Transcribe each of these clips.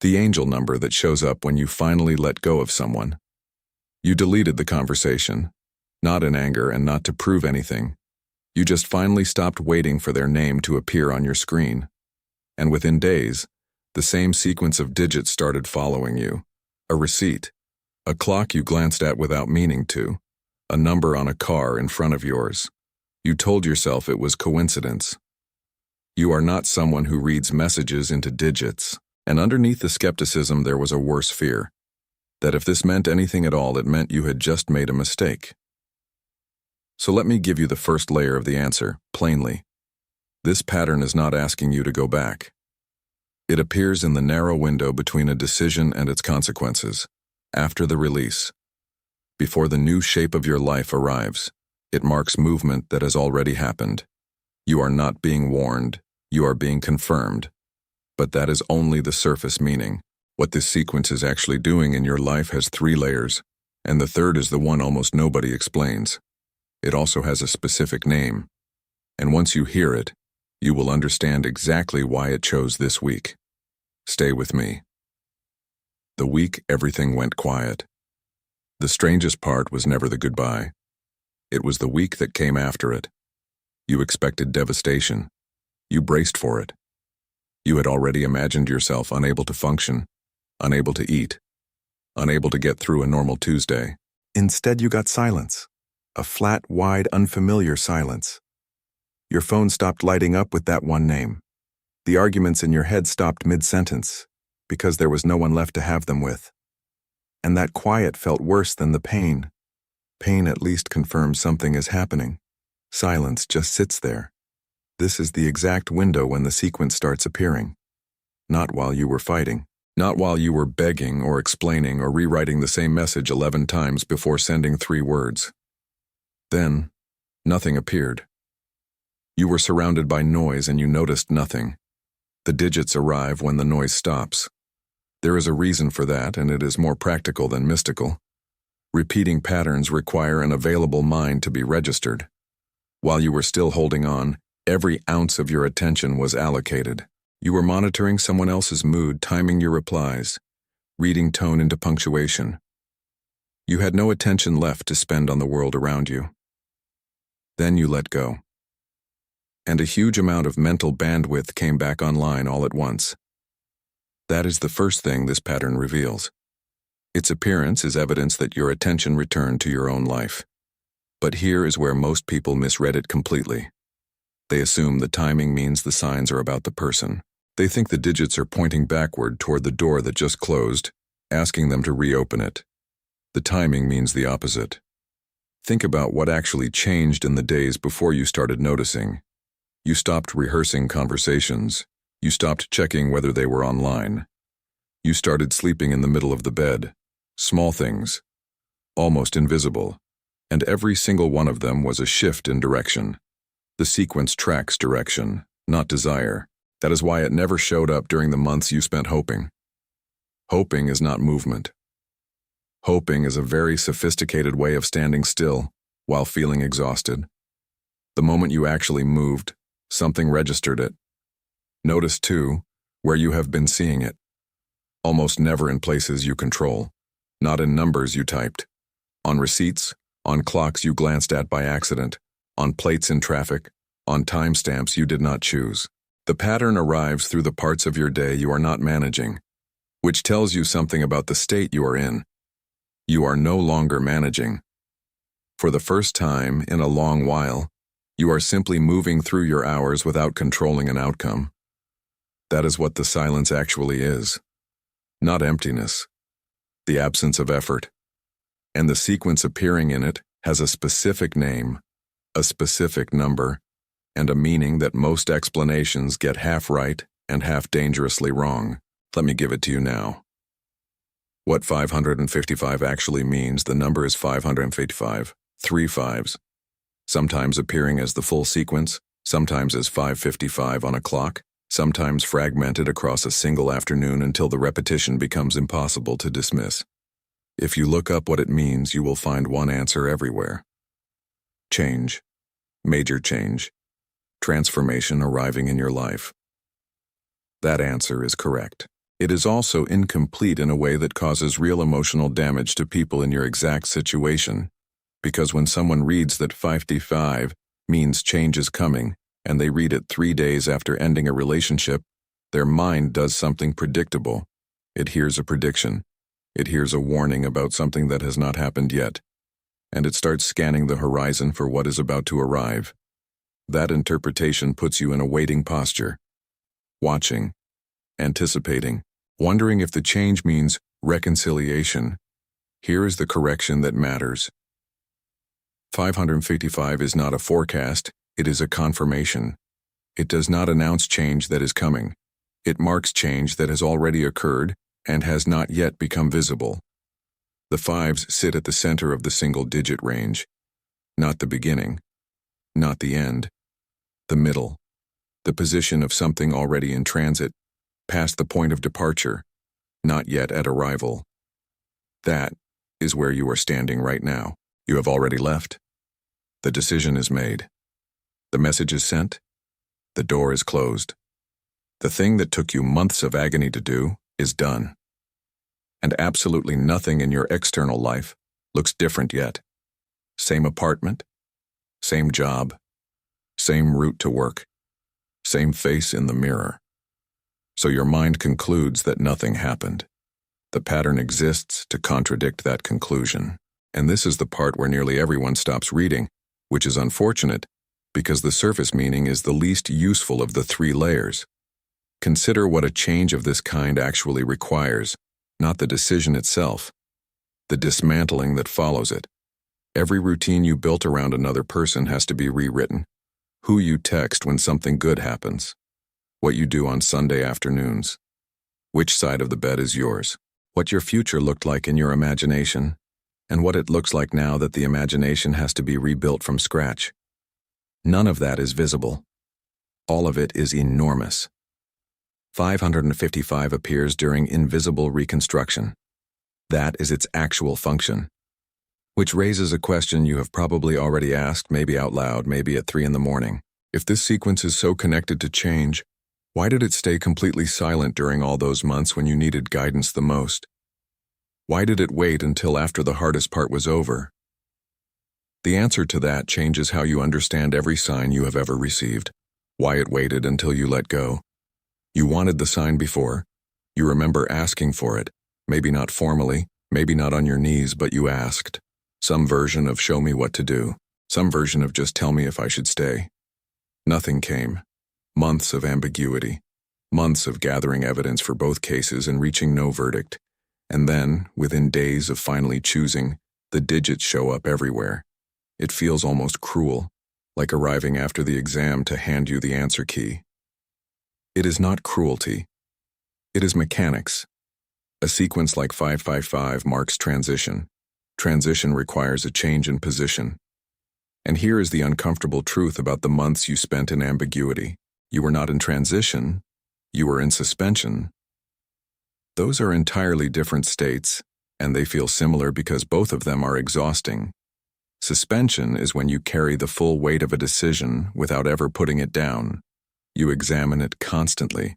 The angel number that shows up when you finally let go of someone. You deleted the conversation, not in anger and not to prove anything. You just finally stopped waiting for their name to appear on your screen. And within days, the same sequence of digits started following you. A receipt, a clock you glanced at without meaning to, a number on a car in front of yours. You told yourself it was coincidence. You are not someone who reads messages into digits. And underneath the skepticism there was a worse fear. That if this meant anything at all, it meant you had just made a mistake. So let me give you the first layer of the answer, plainly. This pattern is not asking you to go back. It appears in the narrow window between a decision and its consequences, after the release. Before the new shape of your life arrives, it marks movement that has already happened. You are not being warned, you are being confirmed. But that is only the surface meaning. What this sequence is actually doing in your life has 3 layers, and the third is the one almost nobody explains. It also has a specific name. And once you hear it, you will understand exactly why it chose this week. Stay with me. The week everything went quiet. The strangest part was never the goodbye. It was the week that came after it. You expected devastation. You braced for it. You had already imagined yourself unable to function, unable to eat, unable to get through a normal Tuesday. Instead, you got silence. A flat, wide, unfamiliar silence. Your phone stopped lighting up with that one name. The arguments in your head stopped mid-sentence, because there was no one left to have them with. And that quiet felt worse than the pain. Pain at least confirms something is happening. Silence just sits there. This is the exact window when the sequence starts appearing. Not while you were fighting. Not while you were begging or explaining or rewriting the same message 11 times before sending 3 words. Then, nothing appeared. You were surrounded by noise and you noticed nothing. The digits arrive when the noise stops. There is a reason for that, and it is more practical than mystical. Repeating patterns require an available mind to be registered. While you were still holding on, every ounce of your attention was allocated. You were monitoring someone else's mood, timing your replies, reading tone into punctuation. You had no attention left to spend on the world around you. Then you let go. And a huge amount of mental bandwidth came back online all at once. That is the first thing this pattern reveals. Its appearance is evidence that your attention returned to your own life. But here is where most people misread it completely. They assume the timing means the signs are about the person. They think the digits are pointing backward toward the door that just closed, asking them to reopen it. The timing means the opposite. Think about what actually changed in the days before you started noticing. You stopped rehearsing conversations. You stopped checking whether they were online. You started sleeping in the middle of the bed. Small things, almost invisible, and every single one of them was a shift in direction. The sequence tracks direction, not desire. That is why it never showed up during the months you spent hoping. Hoping is not movement. Hoping is a very sophisticated way of standing still while feeling exhausted. The moment you actually moved, something registered it. Notice, too, where you have been seeing it. Almost never in places you control, not in numbers you typed, on receipts, on clocks you glanced at by accident, on plates in traffic, on timestamps you did not choose. The pattern arrives through the parts of your day you are not managing, which tells you something about the state you are in. You are no longer managing. For the first time in a long while, you are simply moving through your hours without controlling an outcome. That is what the silence actually is. Not emptiness, the absence of effort. And the sequence appearing in it has a specific name, a specific number, and a meaning that most explanations get half right and half dangerously wrong. Let me give it to you now. What 555 actually means, the number is 555, 3 5s, sometimes appearing as the full sequence, sometimes as 555 on a clock, sometimes fragmented across a single afternoon until the repetition becomes impossible to dismiss. If you look up what it means, you will find one answer everywhere. Change. Major change. Transformation arriving in your life. That answer is correct. It is also incomplete in a way that causes real emotional damage to people in your exact situation. Because when someone reads that 55 means change is coming, and they read it 3 days after ending a relationship, their mind does something predictable. It hears a prediction. It hears a warning about something that has not happened yet. And it starts scanning the horizon for what is about to arrive. That interpretation puts you in a waiting posture, watching, anticipating, wondering if the change means reconciliation. Here is the correction that matters. 555 is not a forecast, it is a confirmation. It does not announce change that is coming. It marks change that has already occurred and has not yet become visible. The fives sit at the center of the single-digit range. Not the beginning, not the end, the middle, the position of something already in transit, past the point of departure, not yet at arrival. That is where you are standing right now. You have already left. The decision is made. The message is sent. The door is closed. The thing that took you months of agony to do is done. And absolutely nothing in your external life looks different yet. Same apartment, same job, same route to work, same face in the mirror. So your mind concludes that nothing happened. The pattern exists to contradict that conclusion. And this is the part where nearly everyone stops reading, which is unfortunate because the surface meaning is the least useful of the 3 layers. Consider what a change of this kind actually requires, not the decision itself, the dismantling that follows it. Every routine you built around another person has to be rewritten. Who you text when something good happens. What you do on Sunday afternoons. Which side of the bed is yours. What your future looked like in your imagination, and what it looks like now that the imagination has to be rebuilt from scratch. None of that is visible. All of it is enormous. 555 appears during invisible reconstruction. That is its actual function. Which raises a question you have probably already asked, maybe out loud, maybe at 3 in the morning. If this sequence is so connected to change, why did it stay completely silent during all those months when you needed guidance the most? Why did it wait until after the hardest part was over? The answer to that changes how you understand every sign you have ever received. Why it waited until you let go. You wanted the sign before. You remember asking for it, maybe not formally, maybe not on your knees, but you asked. Some version of show me what to do. Some version of just tell me if I should stay. Nothing came. Months of ambiguity. Months of gathering evidence for both cases and reaching no verdict. And then, within days of finally choosing, the digits show up everywhere. It feels almost cruel, like arriving after the exam to hand you the answer key. It is not cruelty. It is mechanics. A sequence like 555 marks transition. Transition requires a change in position. And here is the uncomfortable truth about the months you spent in ambiguity. You were not in transition. You were in suspension. Those are entirely different states, and they feel similar because both of them are exhausting. Suspension is when you carry the full weight of a decision without ever putting it down. You examine it constantly.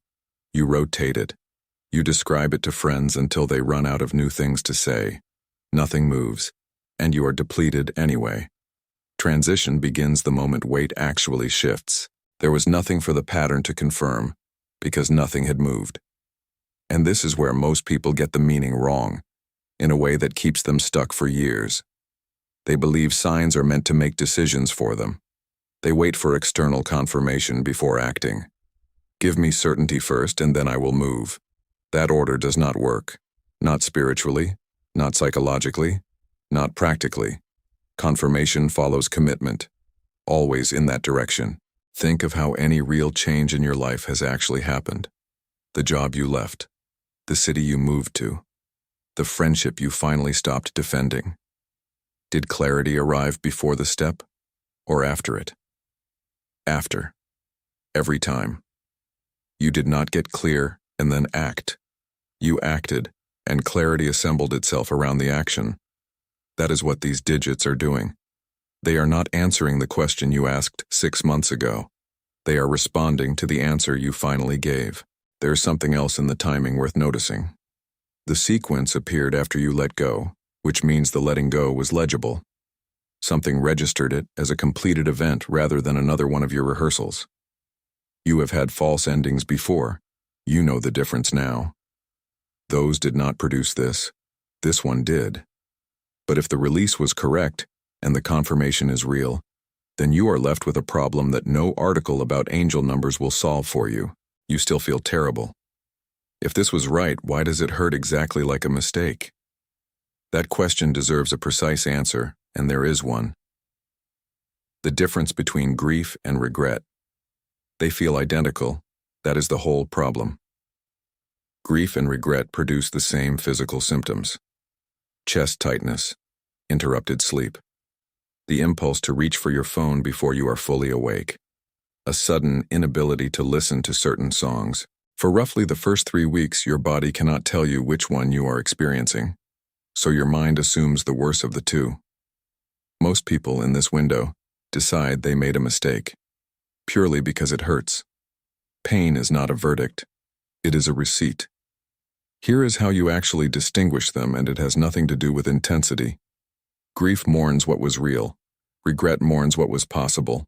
You rotate it. You describe it to friends until they run out of new things to say. Nothing moves, and you are depleted anyway. Transition begins the moment weight actually shifts. There was nothing for the pattern to confirm, because nothing had moved. And this is where most people get the meaning wrong, in a way that keeps them stuck for years. They believe signs are meant to make decisions for them. They wait for external confirmation before acting. Give me certainty first, and then I will move. That order does not work. Not spiritually, not psychologically, not practically. Confirmation follows commitment, always in that direction. Think of how any real change in your life has actually happened. The job you left, the city you moved to, the friendship you finally stopped defending. Did clarity arrive before the step, or after it? After. Every time. You did not get clear and then act. You acted, and clarity assembled itself around the action. That is what these digits are doing. They are not answering the question you asked 6 months ago. They are responding to the answer you finally gave. There's something else in the timing worth noticing. The sequence appeared after you let go, which means the letting go was legible. Something registered it as a completed event rather than another one of your rehearsals. You have had false endings before. You know the difference now. Those did not produce this. This one did. But if the release was correct, and the confirmation is real, then you are left with a problem that no article about angel numbers will solve for you. You still feel terrible. If this was right, why does it hurt exactly like a mistake? That question deserves a precise answer, and there is one. The difference between grief and regret. They feel identical. That is the whole problem. Grief and regret produce the same physical symptoms. Chest tightness, interrupted sleep, the impulse to reach for your phone before you are fully awake, a sudden inability to listen to certain songs. For roughly the first 3 weeks, your body cannot tell you which one you are experiencing, so your mind assumes the worst of the two. Most people in this window decide they made a mistake, purely because it hurts. Pain is not a verdict, it is a receipt. Here is how you actually distinguish them, and it has nothing to do with intensity. Grief mourns what was real. Regret mourns what was possible.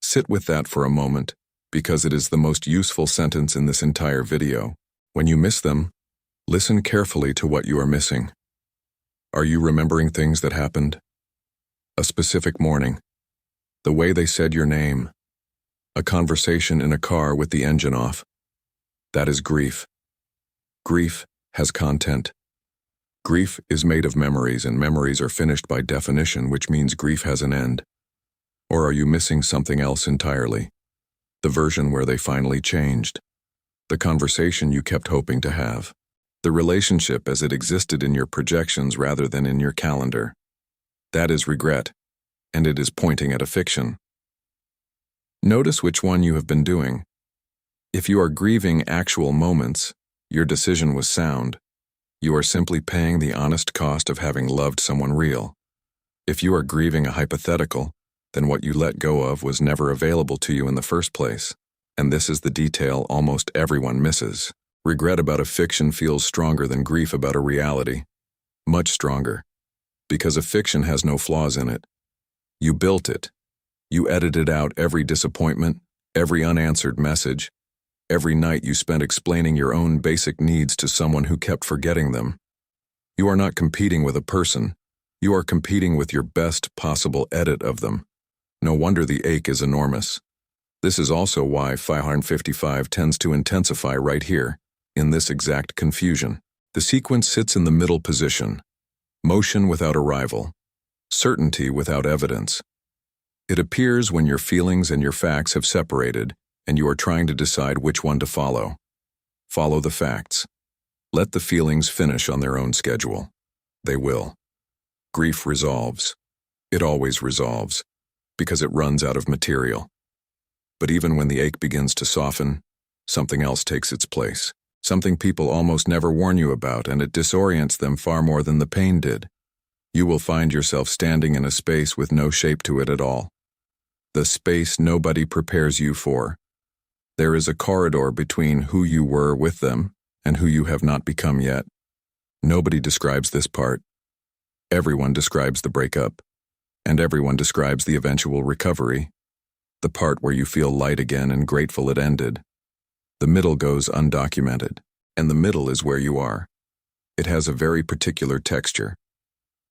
Sit with that for a moment, because it is the most useful sentence in this entire video. When you miss them, listen carefully to what you are missing. Are you remembering things that happened? A specific morning. The way they said your name. A conversation in a car with the engine off. That is grief. Grief has content. Grief is made of memories, and memories are finished by definition, which means grief has an end. Or are you missing something else entirely? The version where they finally changed. The conversation you kept hoping to have. The relationship as it existed in your projections rather than in your calendar. That is regret, and it is pointing at a fiction. Notice which one you have been doing. If you are grieving actual moments, your decision was sound. You are simply paying the honest cost of having loved someone real. If you are grieving a hypothetical, then what you let go of was never available to you in the first place. And this is the detail almost everyone misses. Regret about a fiction feels stronger than grief about a reality. Much stronger. Because a fiction has no flaws in it. You built it. You edited out every disappointment, every unanswered message, every night you spent explaining your own basic needs to someone who kept forgetting them. You are not competing with a person. You are competing with your best possible edit of them. No wonder the ache is enormous. This is also why 555 tends to intensify right here, in this exact confusion. The sequence sits in the middle position. Motion without arrival. Certainty without evidence. It appears when your feelings and your facts have separated, and you are trying to decide which one to follow. Follow the facts. Let the feelings finish on their own schedule. They will. Grief resolves. It always resolves, because it runs out of material. But even when the ache begins to soften, something else takes its place. Something people almost never warn you about, and it disorients them far more than the pain did. You will find yourself standing in a space with no shape to it at all. The space nobody prepares you for. There is a corridor between who you were with them and who you have not become yet. Nobody describes this part. Everyone describes the breakup, and everyone describes the eventual recovery, the part where you feel light again and grateful it ended. The middle goes undocumented, and the middle is where you are. It has a very particular texture.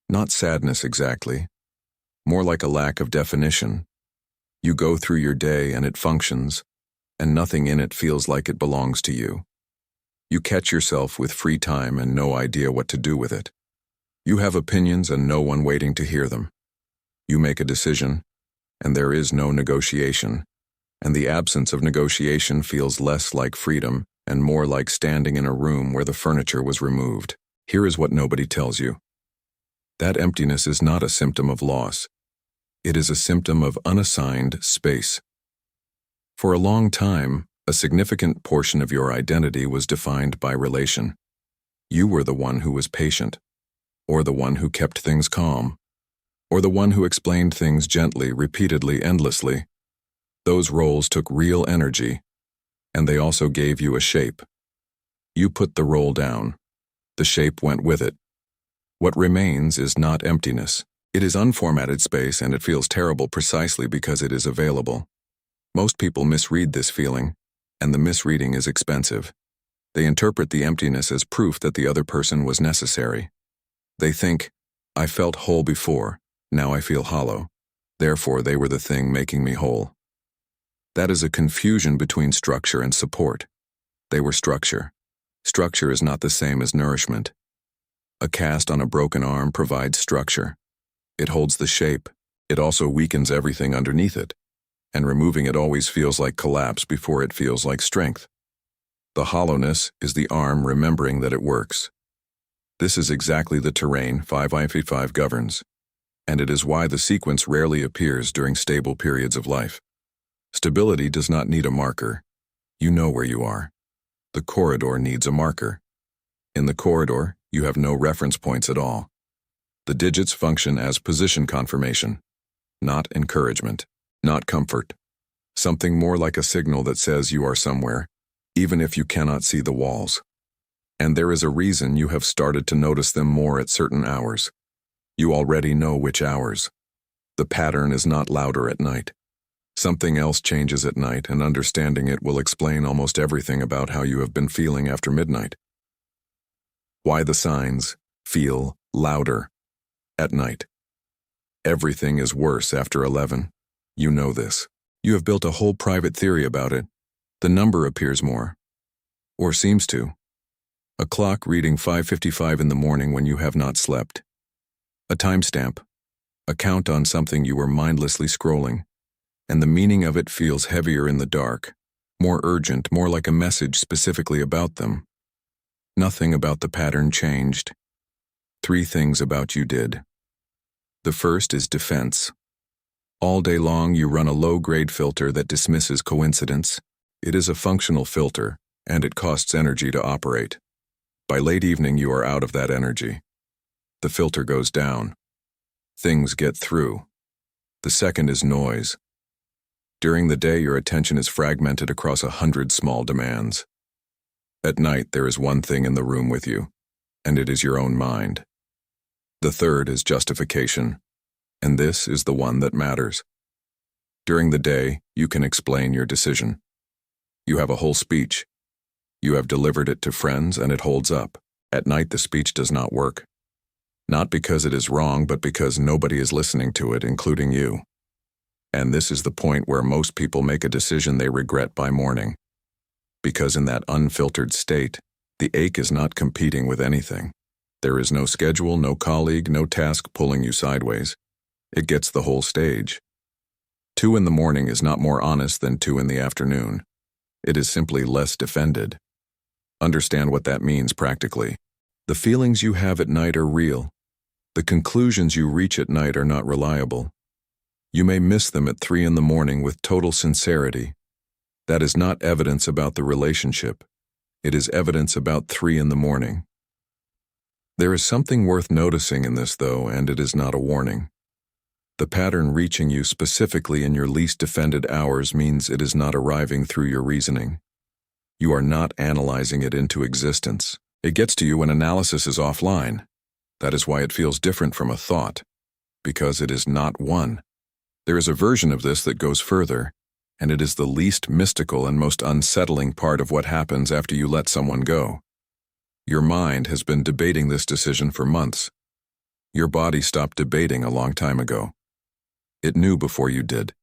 Not sadness exactly, more like a lack of definition. You go through your day and it functions, and nothing in it feels like it belongs to you. You catch yourself with free time and no idea what to do with it. You have opinions and no one waiting to hear them. You make a decision, and there is no negotiation, and the absence of negotiation feels less like freedom and more like standing in a room where the furniture was removed. Here is what nobody tells you. That emptiness is not a symptom of loss. It is a symptom of unassigned space. For a long time, a significant portion of your identity was defined by relation. You were the one who was patient, or the one who kept things calm, or the one who explained things gently, repeatedly, endlessly. Those roles took real energy. And they also gave you a shape. You put the roll down. The shape went with it. What remains is not emptiness. It is unformatted space, and it feels terrible precisely because it is available. Most people misread this feeling, and the misreading is expensive. They interpret the emptiness as proof that the other person was necessary. They think, I felt whole before, now I feel hollow. Therefore, they were the thing making me whole. That is a confusion between structure and support. They were structure. Structure is not the same as nourishment. A cast on a broken arm provides structure. It holds the shape. It also weakens everything underneath it. And removing it always feels like collapse before it feels like strength. The hollowness is the arm remembering that it works. This is exactly the terrain 5i5 governs, and it is why the sequence rarely appears during stable periods of life. Stability does not need a marker. You know where you are. The corridor needs a marker. In the corridor, you have no reference points at all. The digits function as position confirmation, not encouragement, not comfort. Something more like a signal that says you are somewhere, even if you cannot see the walls. And there is a reason you have started to notice them more at certain hours. You already know which hours. The pattern is not louder at night. Something else changes at night, and understanding it will explain almost everything about how you have been feeling after midnight. Why the signs feel louder at night. Everything is worse after 11. You know this. You have built a whole private theory about it. The number appears more. Or seems to. A clock reading 5:55 in the morning when you have not slept. A timestamp. A count on something you were mindlessly scrolling. And the meaning of it feels heavier in the dark. More urgent, more like a message specifically about them. Nothing about the pattern changed. 3 things about you did. The first is defense. All day long you run a low-grade filter that dismisses coincidence. It is a functional filter, and it costs energy to operate. By late evening you are out of that energy. The filter goes down. Things get through. The second is noise. During the day your attention is fragmented across 100 small demands. At night there is one thing in the room with you, and it is your own mind. The third is justification, and this is the one that matters. During the day, you can explain your decision. You have a whole speech. You have delivered it to friends and it holds up. At night the speech does not work. Not because it is wrong, but because nobody is listening to it, including you. And this is the point where most people make a decision they regret by morning. Because in that unfiltered state, the ache is not competing with anything. There is no schedule, no colleague, no task pulling you sideways. It gets the whole stage. 2 in the morning is not more honest than 2 in the afternoon. It is simply less defended. Understand what that means practically. The feelings you have at night are real. The conclusions you reach at night are not reliable. You may miss them at 3 in the morning with total sincerity. That is not evidence about the relationship. It is evidence about 3 in the morning. There is something worth noticing in this, though, and it is not a warning. The pattern reaching you specifically in your least defended hours means it is not arriving through your reasoning. You are not analyzing it into existence. It gets to you when analysis is offline. That is why it feels different from a thought, because it is not one. There is a version of this that goes further, and it is the least mystical and most unsettling part of what happens after you let someone go. Your mind has been debating this decision for months. Your body stopped debating a long time ago. It knew before you did,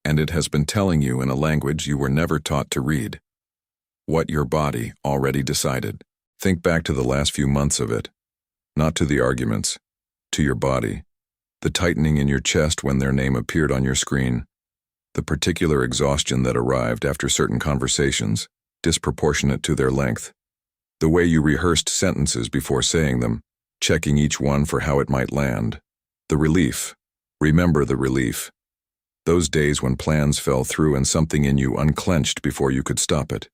and it has been telling you in a language you were never taught to read. What your body already decided. Think back to the last few months of it, not to the arguments, to your body, the tightening in your chest when their name appeared on your screen, the particular exhaustion that arrived after certain conversations, disproportionate to their length, the way you rehearsed sentences before saying them, checking each one for how it might land, the relief. Remember the relief. Those days when plans fell through and something in you unclenched before you could stop it.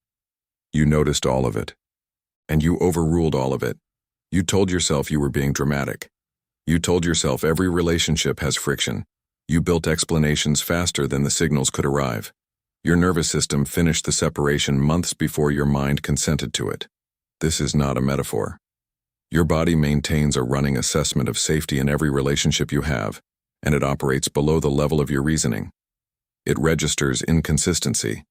You noticed all of it. And you overruled all of it. You told yourself you were being dramatic. You told yourself every relationship has friction. You built explanations faster than the signals could arrive. Your nervous system finished the separation months before your mind consented to it. This is not a metaphor. Your body maintains a running assessment of safety in every relationship you have, and it operates below the level of your reasoning. It registers inconsistency.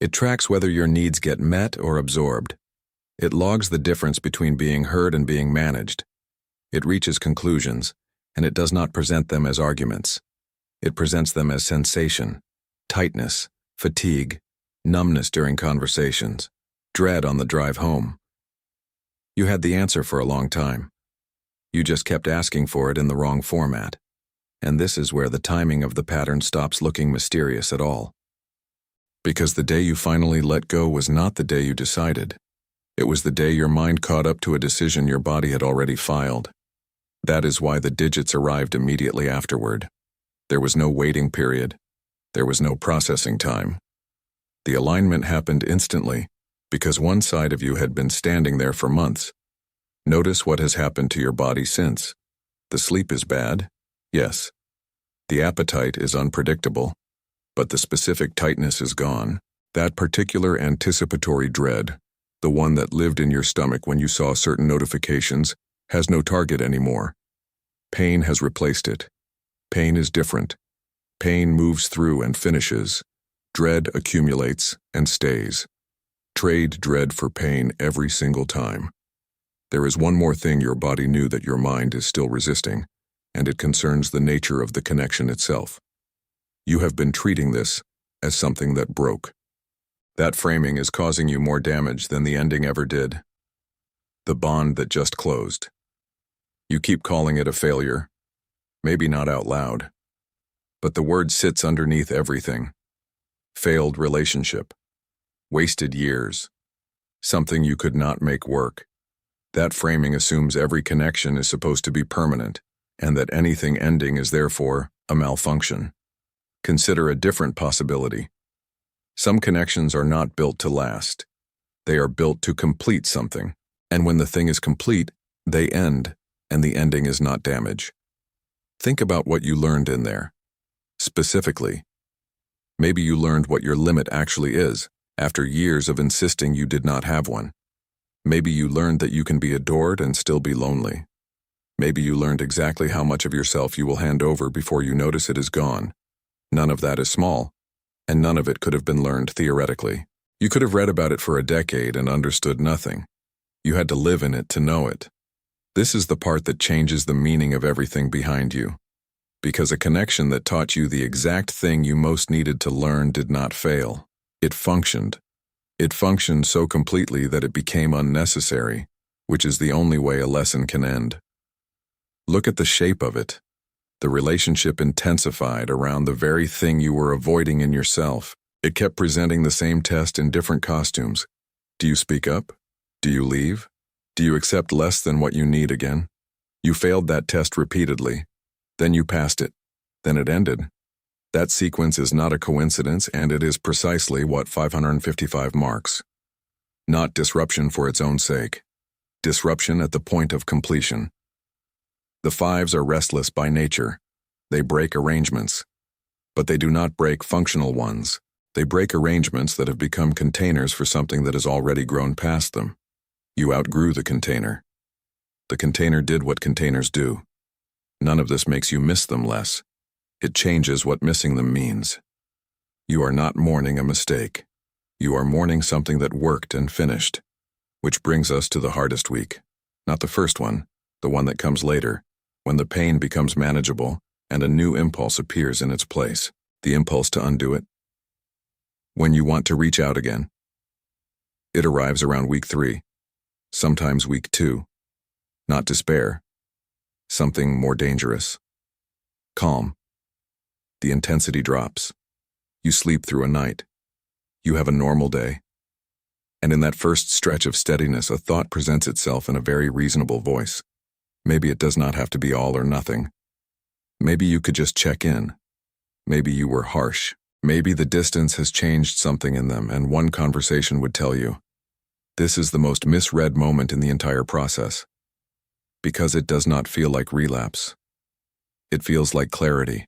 It tracks whether your needs get met or absorbed. It logs the difference between being heard and being managed. It reaches conclusions, and it does not present them as arguments. It presents them as sensation, tightness, fatigue, numbness during conversations, dread on the drive home. You had the answer for a long time. You just kept asking for it in the wrong format. And this is where the timing of the pattern stops looking mysterious at all. Because the day you finally let go was not the day you decided. It was the day your mind caught up to a decision your body had already filed. That is why the digits arrived immediately afterward. There was no waiting period. There was no processing time. The alignment happened instantly because one side of you had been standing there for months. Notice what has happened to your body since. The sleep is bad, yes. The appetite is unpredictable, but the specific tightness is gone. That particular anticipatory dread, the one that lived in your stomach when you saw certain notifications, has no target anymore. Pain has replaced it. Pain is different. Pain moves through and finishes. Dread accumulates and stays. Trade dread for pain every single time. There is one more thing your body knew that your mind is still resisting, and it concerns the nature of the connection itself. You have been treating this as something that broke. That framing is causing you more damage than the ending ever did. The bond that just closed. You keep calling it a failure, maybe not out loud, but the word sits underneath everything. Failed relationship. Wasted years. Something you could not make work. That framing assumes every connection is supposed to be permanent, and that anything ending is therefore a malfunction. Consider a different possibility. Some connections are not built to last. They are built to complete something, and when the thing is complete, they end, and the ending is not damage. Think about what you learned in there. Specifically, maybe you learned what your limit actually is, after years of insisting you did not have one. Maybe you learned that you can be adored and still be lonely. Maybe you learned exactly how much of yourself you will hand over before you notice it is gone. None of that is small, and none of it could have been learned theoretically. You could have read about it for a decade and understood nothing. You had to live in it to know it. This is the part that changes the meaning of everything behind you. Because a connection that taught you the exact thing you most needed to learn did not fail. It functioned. It functioned so completely that it became unnecessary, which is the only way a lesson can end. Look at the shape of it. The relationship intensified around the very thing you were avoiding in yourself. It kept presenting the same test in different costumes. Do you speak up? Do you leave? Do you accept less than what you need again? You failed that test repeatedly. Then you passed it. Then it ended. That sequence is not a coincidence, and it is precisely what 555 marks. Not disruption for its own sake. Disruption at the point of completion. The fives are restless by nature. They break arrangements. But they do not break functional ones. They break arrangements that have become containers for something that has already grown past them. You outgrew the container. The container did what containers do. None of this makes you miss them less. It changes what missing them means. You are not mourning a mistake. You are mourning something that worked and finished. Which brings us to the hardest week. Not the first one, the one that comes later, when the pain becomes manageable and a new impulse appears in its place. The impulse to undo it. When you want to reach out again. It arrives around week 3, sometimes week 2. Not despair. Something more dangerous. Calm. The intensity drops. You sleep through a night. You have a normal day. And in that first stretch of steadiness, a thought presents itself in a very reasonable voice. Maybe it does not have to be all or nothing. Maybe you could just check in. Maybe you were harsh. Maybe the distance has changed something in them, and one conversation would tell you. This is the most misread moment in the entire process. Because it does not feel like relapse. It feels like clarity.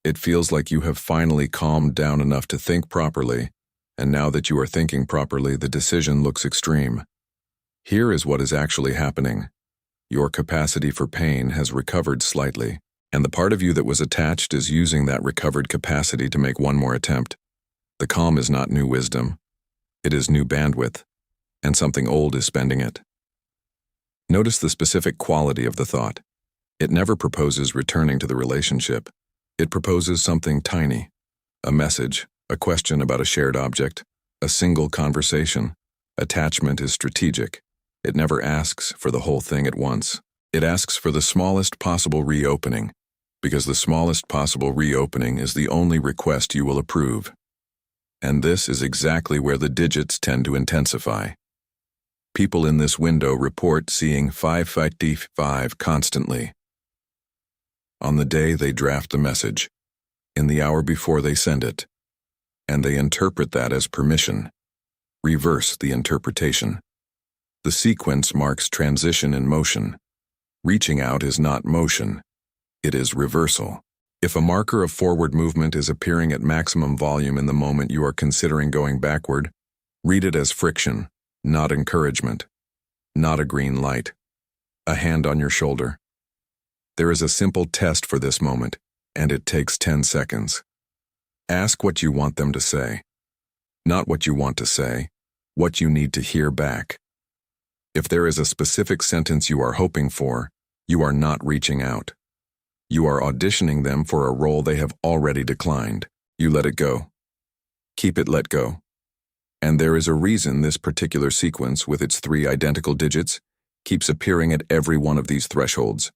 It feels like you have finally calmed down enough to think properly, and now that you are thinking properly, the decision looks extreme. Here is what is actually happening. Your capacity for pain has recovered slightly, and the part of you that was attached is using that recovered capacity to make one more attempt. The calm is not new wisdom. It is new bandwidth, and something old is spending it. Notice the specific quality of the thought. It never proposes returning to the relationship. It proposes something tiny, a message, a question about a shared object, a single conversation. Attachment is strategic. It never asks for the whole thing at once. It asks for the smallest possible reopening, because the smallest possible reopening is the only request you will approve. And this is exactly where the digits tend to intensify. People in this window report seeing 555 constantly. On the day they draft the message, in the hour before they send it, and they interpret that as permission. Reverse the interpretation. The sequence marks transition in motion. Reaching out is not motion. It is reversal. If a marker of forward movement is appearing at maximum volume in the moment you are considering going backward, read it as friction, not encouragement, not a green light, a hand on your shoulder. There is a simple test for this moment, and it takes 10 seconds. Ask what you want them to say. Not what you want to say, what you need to hear back. If there is a specific sentence you are hoping for, you are not reaching out. You are auditioning them for a role they have already declined. You let it go. Keep it let go. And there is a reason this particular sequence, with its 3 identical digits, keeps appearing at every one of these thresholds.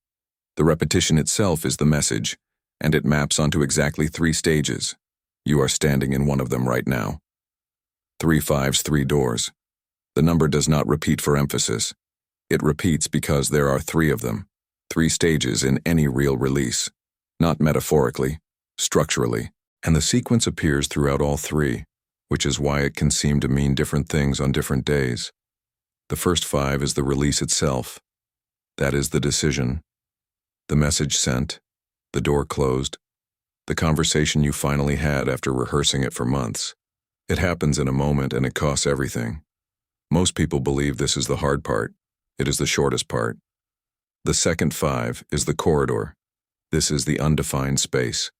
The repetition itself is the message, and it maps onto exactly 3 stages. You are standing in one of them right now. 3 fives, 3 doors. The number does not repeat for emphasis. It repeats because there are 3 of them, 3 stages in any real release, not metaphorically, structurally, and the sequence appears throughout all 3, which is why it can seem to mean different things on different days. The first 5 is the release itself. That is the decision, the message sent, the door closed, the conversation you finally had after rehearsing it for months. It happens in a moment and it costs everything. Most people believe this is the hard part. It is the shortest part. The second 5 is the corridor. This is the undefined space.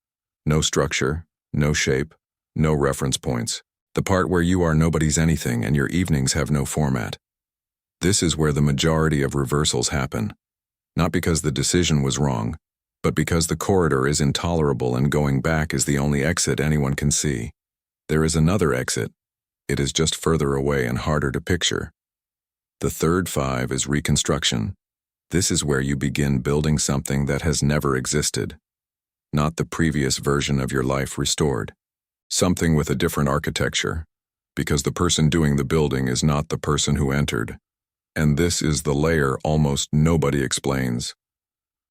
No structure, no shape, no reference points. The part where you are nobody's anything and your evenings have no format. This is where the majority of reversals happen. Not because the decision was wrong, but because the corridor is intolerable and going back is the only exit anyone can see. There is another exit. It is just further away and harder to picture. The third 5 is reconstruction. This is where you begin building something that has never existed. Not the previous version of your life restored. Something with a different architecture, because the person doing the building is not the person who entered. And this is the layer almost nobody explains.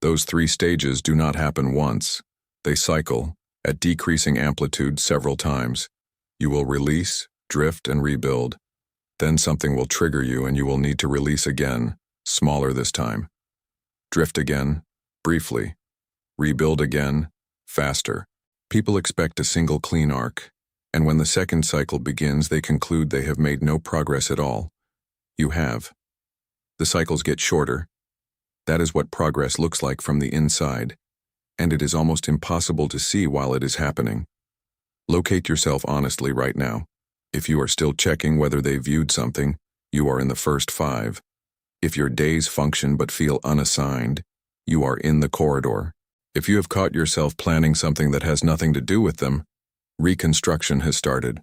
Those 3 stages do not happen once. They cycle, at decreasing amplitude several times. You will release, drift, and rebuild. Then something will trigger you and you will need to release again, smaller this time. Drift again, briefly. Rebuild again, faster. People expect a single clean arc, and when the second cycle begins, they conclude they have made no progress at all. You have. The cycles get shorter. That is what progress looks like from the inside, and it is almost impossible to see while it is happening. Locate yourself honestly right now. If you are still checking whether they viewed something, you are in the first 5. If your days function but feel unassigned, you are in the corridor. If you have caught yourself planning something that has nothing to do with them, reconstruction has started.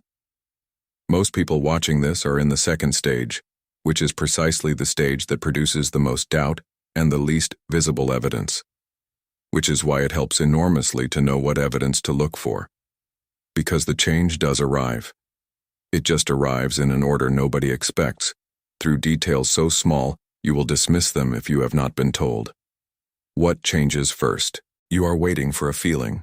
Most people watching this are in the second stage, which is precisely the stage that produces the most doubt and the least visible evidence, which is why it helps enormously to know what evidence to look for. Because the change does arrive. It just arrives in an order nobody expects, through details so small you will dismiss them if you have not been told. What changes first? You are waiting for a feeling.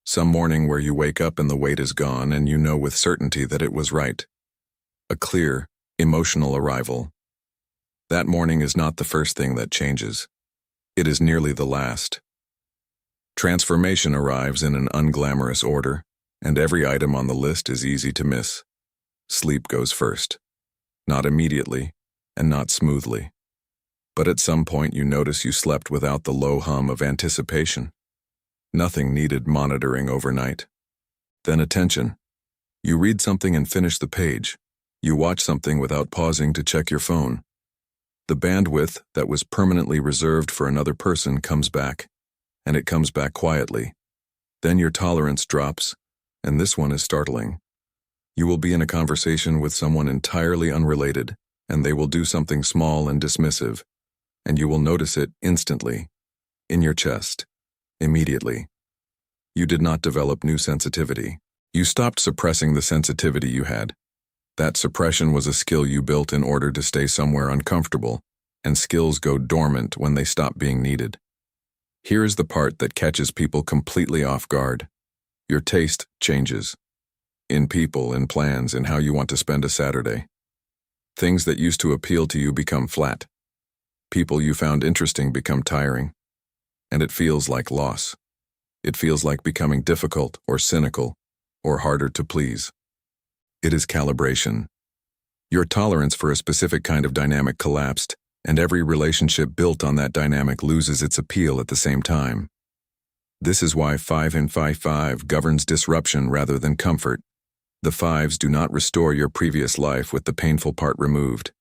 Some morning where you wake up and the weight is gone and you know with certainty that it was right. A clear, emotional arrival. That morning is not the first thing that changes. It is nearly the last. Transformation arrives in an unglamorous order, and every item on the list is easy to miss. Sleep goes first. Not immediately, and not smoothly. But at some point you notice you slept without the low hum of anticipation. Nothing needed monitoring overnight. Then attention. You read something and finish the page. You watch something without pausing to check your phone. The bandwidth that was permanently reserved for another person comes back, and it comes back quietly. Then your tolerance drops, and this one is startling. You will be in a conversation with someone entirely unrelated, and they will do something small and dismissive, and you will notice it instantly, in your chest, immediately. You did not develop new sensitivity. You stopped suppressing the sensitivity you had. That suppression was a skill you built in order to stay somewhere uncomfortable, and skills go dormant when they stop being needed. Here is the part that catches people completely off guard. Your taste changes. In people, in plans, in how you want to spend a Saturday. Things that used to appeal to you become flat. People you found interesting become tiring. And it feels like loss. It feels like becoming difficult or cynical or harder to please. It is calibration. Your tolerance for a specific kind of dynamic collapsed, and every relationship built on that dynamic loses its appeal at the same time. This is why 5 in 5 governs disruption rather than comfort. The fives do not restore your previous life with the painful part removed.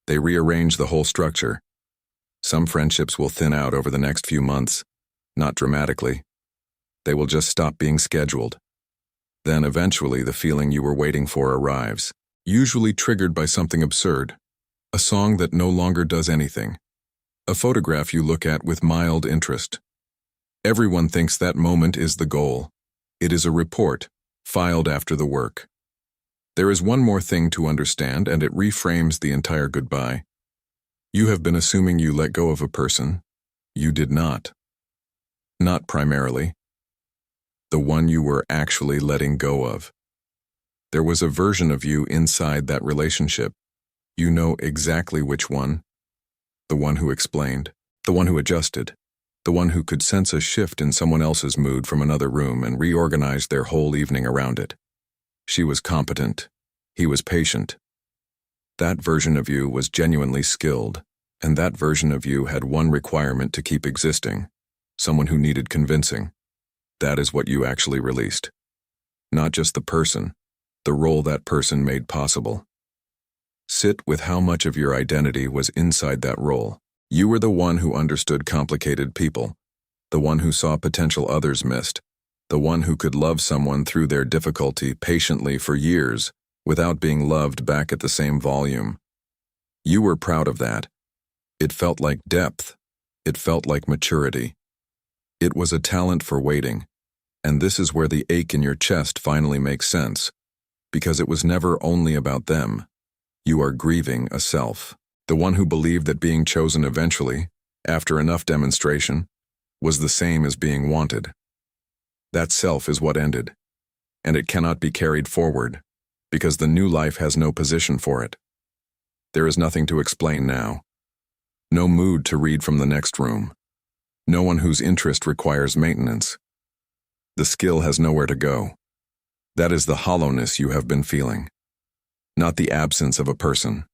They rearrange the whole structure. Some friendships will thin out over the next few months, not dramatically. They will just stop being scheduled. Then eventually the feeling you were waiting for arrives, usually triggered by something absurd. A song that no longer does anything. A photograph you look at with mild interest. Everyone thinks that moment is the goal. It is a report, filed after the work. There is one more thing to understand, and it reframes the entire goodbye. You have been assuming you let go of a person. You did not. Not primarily. The one you were actually letting go of. There was a version of you inside that relationship. You know exactly which one. The one who explained. The one who adjusted. The one who could sense a shift in someone else's mood from another room and reorganized their whole evening around it. She was competent. He was patient. That version of you was genuinely skilled, and that version of you had one requirement to keep existing. Someone who needed convincing. That is what you actually released. Not just the person, the role that person made possible. Sit with how much of your identity was inside that role. You were the one who understood complicated people, the one who saw potential others missed, the one who could love someone through their difficulty patiently for years without being loved back at the same volume. You were proud of that. It felt like depth. It felt like maturity. It was a talent for waiting, and this is where the ache in your chest finally makes sense, because it was never only about them. You are grieving a self, the one who believed that being chosen eventually, after enough demonstration, was the same as being wanted. That self is what ended, and it cannot be carried forward, because the new life has no position for it. There is nothing to explain now. No mood to read from the next room. No one whose interest requires maintenance. The skill has nowhere to go. That is the hollowness you have been feeling. Not the absence of a person.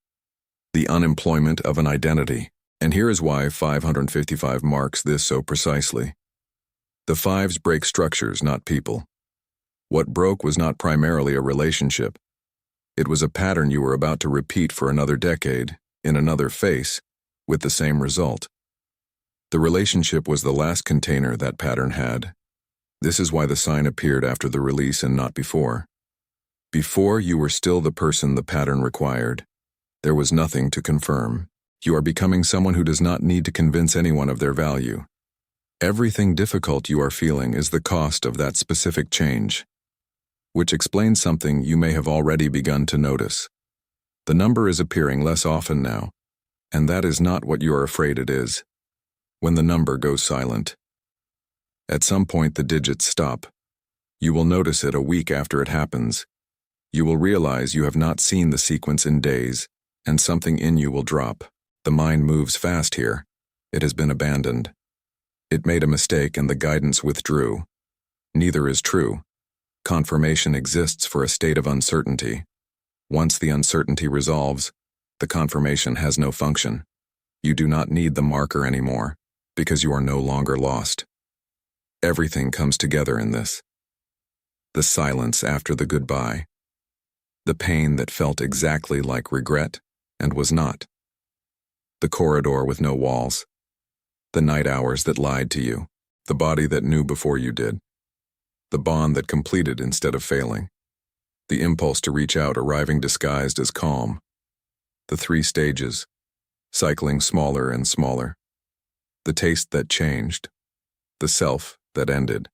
The unemployment of an identity. And here is why 555 marks this so precisely. The fives break structures, not people. What broke was not primarily a relationship. It was a pattern you were about to repeat for another decade, in another face, with the same result. The relationship was the last container that pattern had. This is why the sign appeared after the release and not before. Before, you were still the person the pattern required. There was nothing to confirm. You are becoming someone who does not need to convince anyone of their value. Everything difficult you are feeling is the cost of that specific change, which explains something you may have already begun to notice. The number is appearing less often now, and that is not what you are afraid it is. When the number goes silent. At some point the digits stop. You will notice it a week after it happens. You will realize you have not seen the sequence in days, and something in you will drop. The mind moves fast here. It has been abandoned. It made a mistake and the guidance withdrew. Neither is true. Confirmation exists for a state of uncertainty. Once the uncertainty resolves, the confirmation has no function. You do not need the marker anymore, because you are no longer lost. Everything comes together in this. The silence after the goodbye. The pain that felt exactly like regret and was not. The corridor with no walls. The night hours that lied to you. The body that knew before you did. The bond that completed instead of failing. The impulse to reach out arriving disguised as calm. The 3 stages, cycling smaller and smaller. The taste that changed. The self that ended.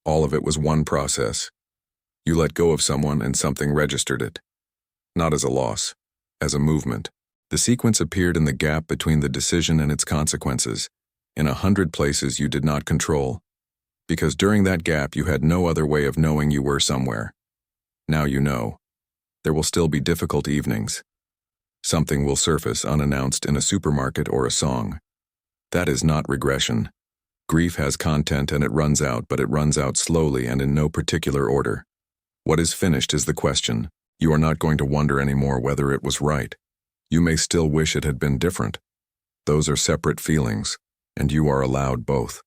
All of it was one process. You let go of someone and something registered it. Not as a loss, as a movement. The sequence appeared in the gap between the decision and its consequences, in 100 places you did not control. Because during that gap you had no other way of knowing you were somewhere. Now you know. There will still be difficult evenings. Something will surface unannounced in a supermarket or a song. That is not regression. Grief has content and it runs out, but it runs out slowly and in no particular order. What is finished is the question. You are not going to wonder anymore whether it was right. You may still wish it had been different. Those are separate feelings, and you are allowed both.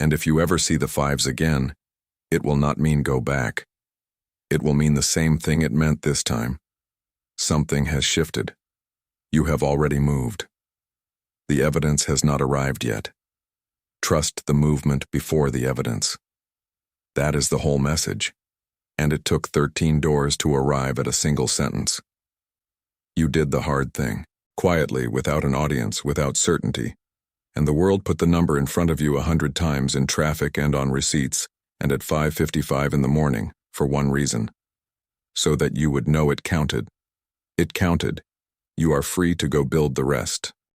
And if you ever see the 5s again, it will not mean go back. It will mean the same thing it meant this time. Something has shifted. You have already moved. The evidence has not arrived yet. Trust the movement before the evidence. That is the whole message. And it took 13 doors to arrive at a single sentence. You did the hard thing, quietly, without an audience, without certainty. And the world put the number in front of you 100 times in traffic and on receipts, and at 5:55 in the morning, for one reason. So that you would know it counted. It counted. You are free to go build the rest.